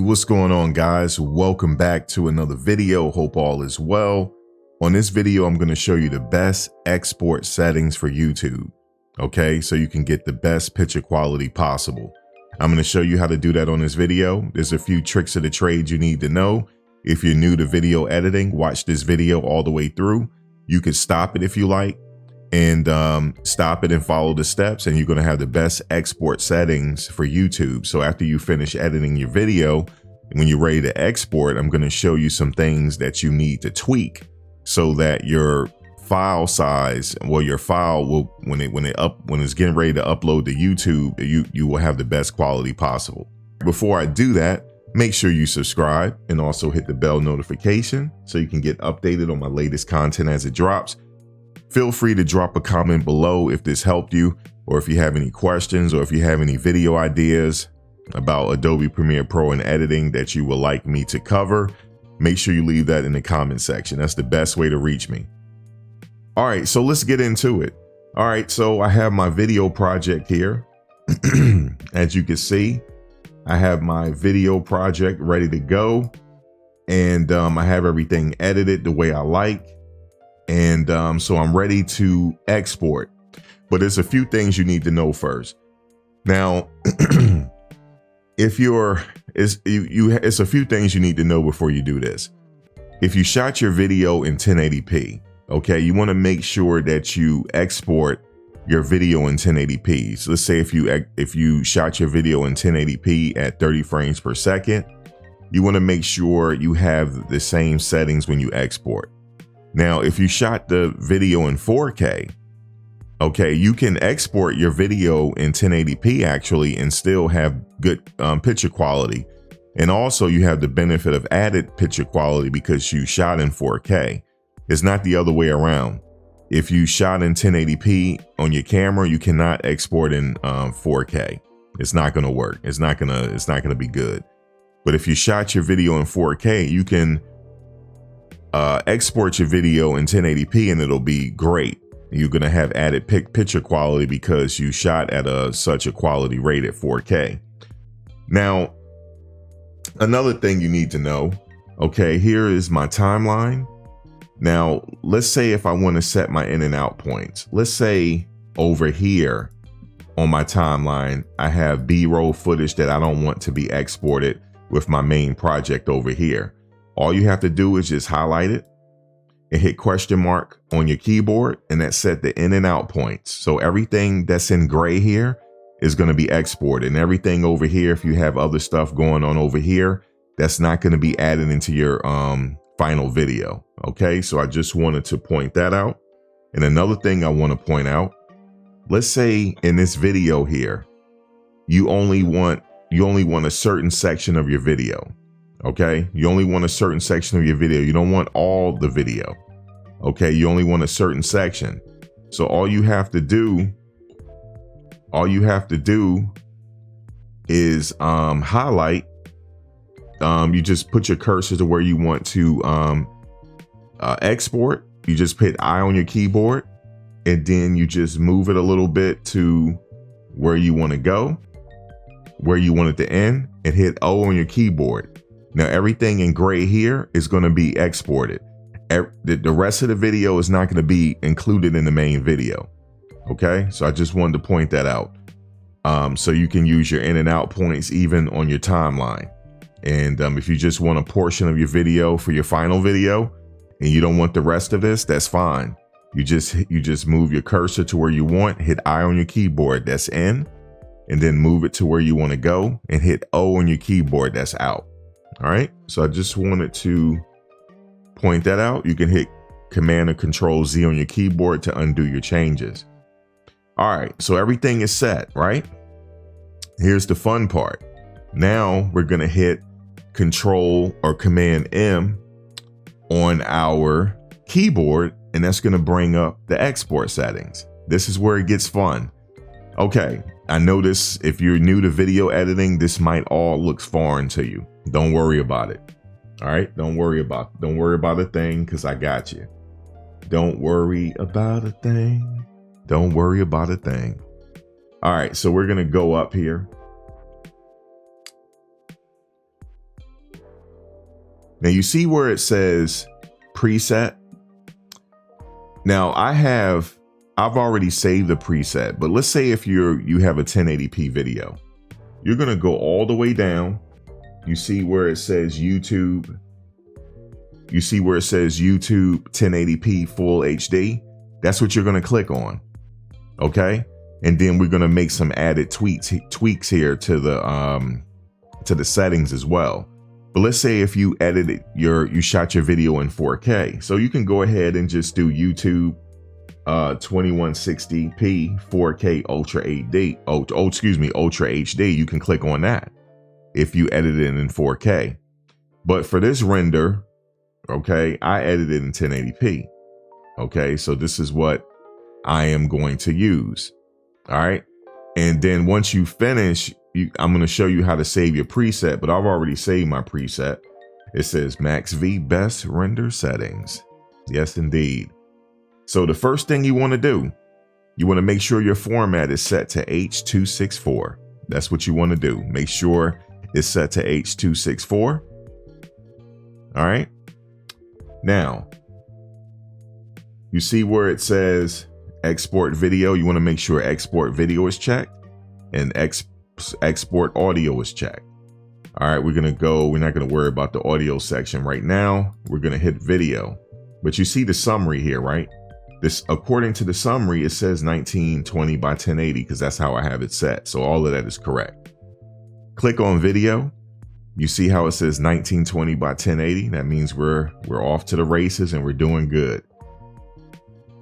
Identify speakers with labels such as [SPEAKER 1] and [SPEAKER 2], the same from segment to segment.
[SPEAKER 1] What's going on, guys? Welcome back to another video. Hope all is well. On this video, I'm going to show you the best export settings for YouTube. Okay, so you can get the best picture quality possible. I'm going to show you how to do that on this video. There's a few tricks of the trade you need to know. If you're new to video editing, watch this video all the way through. You can stop it if you like, and stop it and follow the steps, and you're going to have the best export settings for YouTube. So after you finish editing your video, when you're ready to export, I'm going to show you some things that you need to tweak so that your file size, well, your file will, when it's getting ready to upload to YouTube, you will have the best quality possible. Before I do that, make sure you subscribe and also hit the bell notification so you can get updated on my latest content as it drops. Feel free to drop a comment below if this helped you, or if you have any questions, or if you have any video ideas about Adobe Premiere Pro and editing that you would like me to cover. Make sure you leave that in the comment section. That's the best way to reach me. All right, so let's get into it. All right, so I have my video project here. As you can see, I have my video project ready to go, and I have everything edited the way I like. And so I'm ready to export, but there's a few things you need to know first. Now, it's a few things you need to know before you do this. If you shot your video in 1080p, okay, you want to make sure that you export your video in 1080p. So let's say if you shot your video in 1080p at 30 frames per second, you want to make sure you have the same settings when you export. Now, if you shot the video in 4K, okay, you can export your video in 1080p actually and still have good picture quality. And also you have the benefit of added picture quality because you shot in 4K. It's not the other way around. If you shot in 1080p on your camera, you cannot export in 4K. It's not going to work. It's not going to be good. But if you shot your video in 4K, you can export your video in 1080p and it'll be great. You're going to have added picture quality because you shot at such a quality rate at 4K. Now, another thing you need to know, okay, here is my timeline. Now, let's say if I want to set my in and out points, let's say over here on my timeline, I have B-roll footage that I don't want to be exported with my main project over here. All you have to do is just highlight it and hit question mark on your keyboard, and that set the in and out points. So everything that's in gray here is going to be exported, and everything over here, if you have other stuff going on over here, that's not going to be added into your final video. Okay, so I just wanted to point that out. And another thing I want to point out, let's say in this video here, you only want a certain section of your video. Okay, you only want a certain section of your video. You don't want all the video. Okay, you only want a certain section. So all you have to do is highlight. You just put your cursor to where you want to export. You just hit I on your keyboard, and then you just move it a little bit to where you want to go, where you want it to end, and hit O on your keyboard. Now, everything in gray here is going to be exported. The rest of the video is not going to be included in the main video. Okay, so I just wanted to point that out. So you can use your in and out points even on your timeline. And if you just want a portion of your video for your final video and you don't want the rest of this, that's fine. You just move your cursor to where you want, hit I on your keyboard, that's in, and then move it to where you want to go and hit O on your keyboard, that's out. All right, so I just wanted to point that out. You can hit Command or Control Z on your keyboard to undo your changes. All right, so everything is set, right? Here's the fun part. Now we're going to hit Control or Command M on our keyboard, and that's going to bring up the export settings. This is where it gets fun. Okay, I notice if you're new to video editing, this might all look foreign to you. Don't worry about it. All right, don't worry about a thing, because I got you. Don't worry about a thing. Don't worry about a thing. All right, so we're gonna go up here Now you see where it says preset. Now I've already saved the preset, but let's say if you have a 1080p video, you're going to go all the way down. You see where it says YouTube. You see where it says YouTube 1080p full HD. That's what you're going to click on. Okay. And then we're going to make some added tweaks here to the settings as well. But let's say if you edited you shot your video in 4K. So you can go ahead and just do YouTube 2160p 4K Ultra HD. Ultra HD. You can click on that if you edit it in 4K. But for this render, okay, I edited in 1080p. Okay, so this is what I am going to use. All right. And then once you finish, I'm going to show you how to save your preset, but I've already saved my preset. It says Max V best render settings. Yes, indeed. So the first thing you want to do, you want to make sure your format is set to H.264. That's what you want to do. Make sure it's set to H.264. All right. Now, you see where it says export video. You want to make sure export video is checked and export audio is checked. All right, we're not going to worry about the audio section right now. We're going to hit video. But you see the summary here, right? This, according to the summary, it says 1920 by 1080 because that's how I have it set. So all of that is correct. Click on video. You see how it says 1920 by 1080. That means we're off to the races and we're doing good.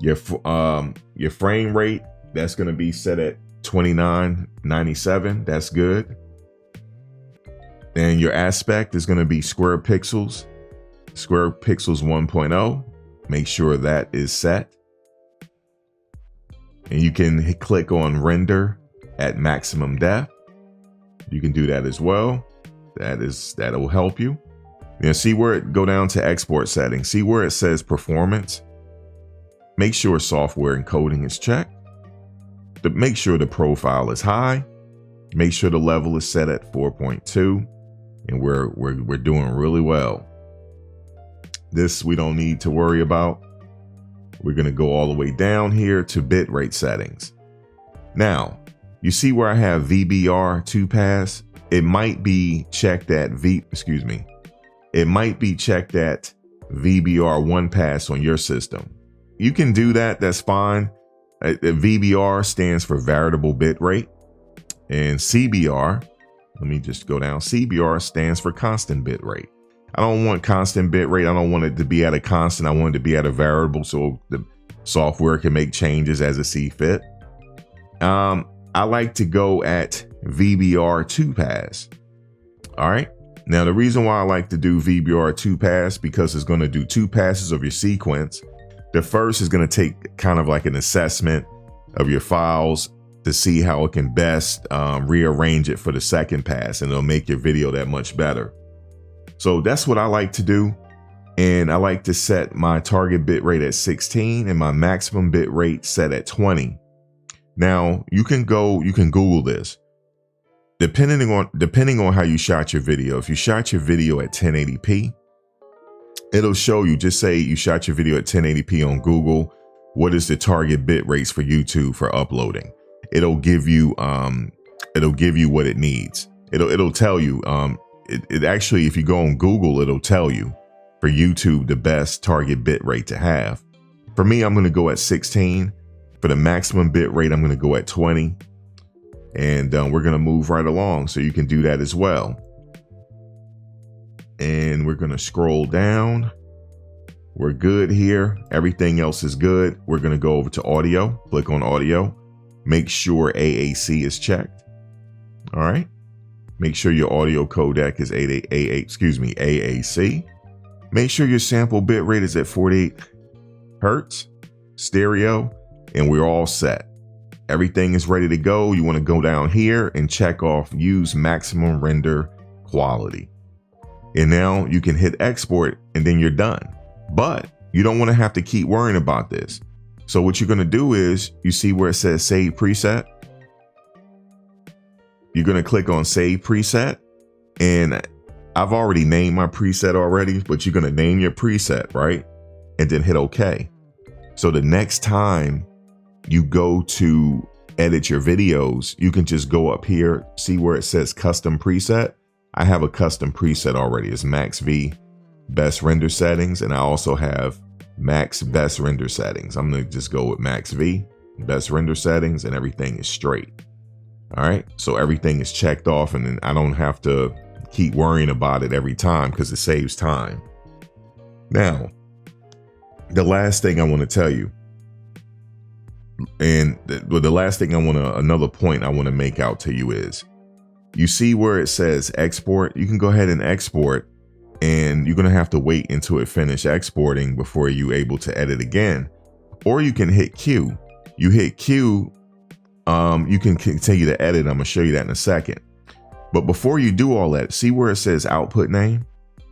[SPEAKER 1] Your frame rate, that's going to be set at 2997. That's good. And your aspect is going to be square pixels 1.0. Make sure that is set. And you can click on render at maximum depth. You can do that as well. That'll help you. See where it go down to export settings. See where it says performance. Make sure software encoding is checked. Make sure the profile is high. Make sure the level is set at 4.2, and we're doing really well. This we don't need to worry about. We're going to go all the way down here to bitrate settings. Now, you see where I have VBR 2-pass. It might be checked at It might be checked at VBR 1-pass on your system. You can do that. That's fine. VBR stands for variable bit rate, and CBR, let me just go down. CBR stands for constant bit rate. I don't want constant bit rate. I don't want it to be at a constant. I want it to be at a variable so the software can make changes as it sees fit. I like to go at VBR 2-pass. All right. Now, the reason why I like to do VBR 2-pass because it's going to do 2 passes of your sequence. The first is going to take kind of like an assessment of your files to see how it can best rearrange it for the second pass, and it'll make your video that much better. So that's what I like to do. And I like to set my target bit rate at 16 and my maximum bit rate set at 20. Now you can Google this. Depending on how you shot your video. If you shot your video at 1080p, it'll show you, just say you shot your video at 1080p on Google. What is the target bit rates for YouTube for uploading? It'll give you what it needs. It'll tell you, it actually, if you go on Google, it'll tell you for YouTube the best target bit rate to have. For me, I'm going to go at 16. For the maximum bit rate, I'm going to go at 20. And we're going to move right along so you can do that as well. And we're going to scroll down. We're good here. Everything else is good. We're going to go over to audio. Click on audio. Make sure AAC is checked. All right. Make sure your audio codec is AAC. Make sure your sample bit rate is at 48 Hertz, stereo, and we're all set. Everything is ready to go. You want to go down here and check off use maximum render quality. And now you can hit export and then you're done. But you don't want to have to keep worrying about this. So what you're going to do is, you see where it says save preset. You're going to click on save preset, and I've already named my preset already, but you're going to name your preset, right? And then hit OK. So the next time you go to edit your videos, you can just go up here, see where it says custom preset. I have a custom preset already. It's Max V best render settings. And I also have Max best render settings. I'm going to just go with Max V best render settings and everything is straight. All right. So everything is checked off and then I don't have to keep worrying about it every time because it saves time. Now, the last thing I want to tell you, and the last thing another point I want to make out to you is, you see where it says export? You can go ahead and export, and you're going to have to wait until it finishes exporting before you're able to edit again. Or you can hit Q. You hit Q, you can continue to edit. I'm going to show you that in a second. But before you do all that, see where it says output name?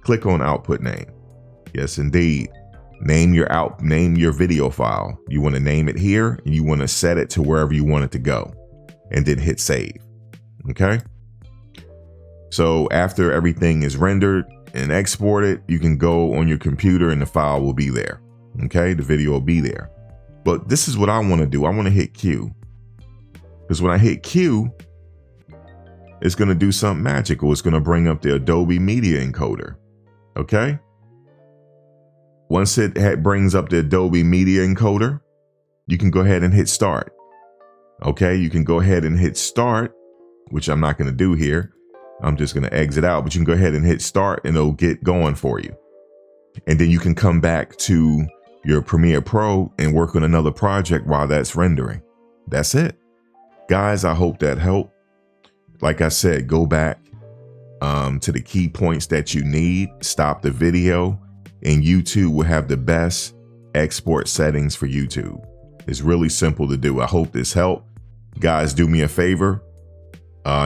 [SPEAKER 1] Click on output name. Yes, indeed. Name your video file. You want to name it here and you want to set it to wherever you want it to go and then hit save. Okay. So after everything is rendered and exported, you can go on your computer and the file will be there. Okay. The video will be there. But this is what I want to do. I want to hit Q, because when I hit Q, it's going to do something magical. It's going to bring up the Adobe Media Encoder. Okay. Once it brings up the Adobe Media Encoder, you can go ahead and hit start. Okay, you can go ahead and hit start, which I'm not going to do here. I'm just going to exit out, but you can go ahead and hit start and it'll get going for you. And then you can come back to your Premiere Pro and work on another project while that's rendering. That's it. Guys, I hope that helped. Like I said, go back to the key points that you need, stop the video, and YouTube will have the best export settings for YouTube. It's really simple to do. I hope this helped. Guys, do me a favor.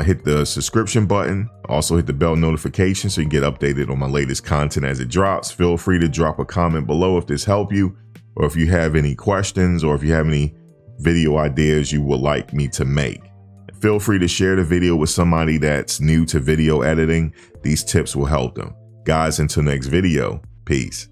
[SPEAKER 1] Hit the subscription button. Also hit the bell notification so you can get updated on my latest content as it drops. Feel free to drop a comment below if this helped you, or if you have any questions, or if you have any video ideas you would like me to make. Feel free to share the video with somebody that's new to video editing. These tips will help them. Guys, until next video. Peace.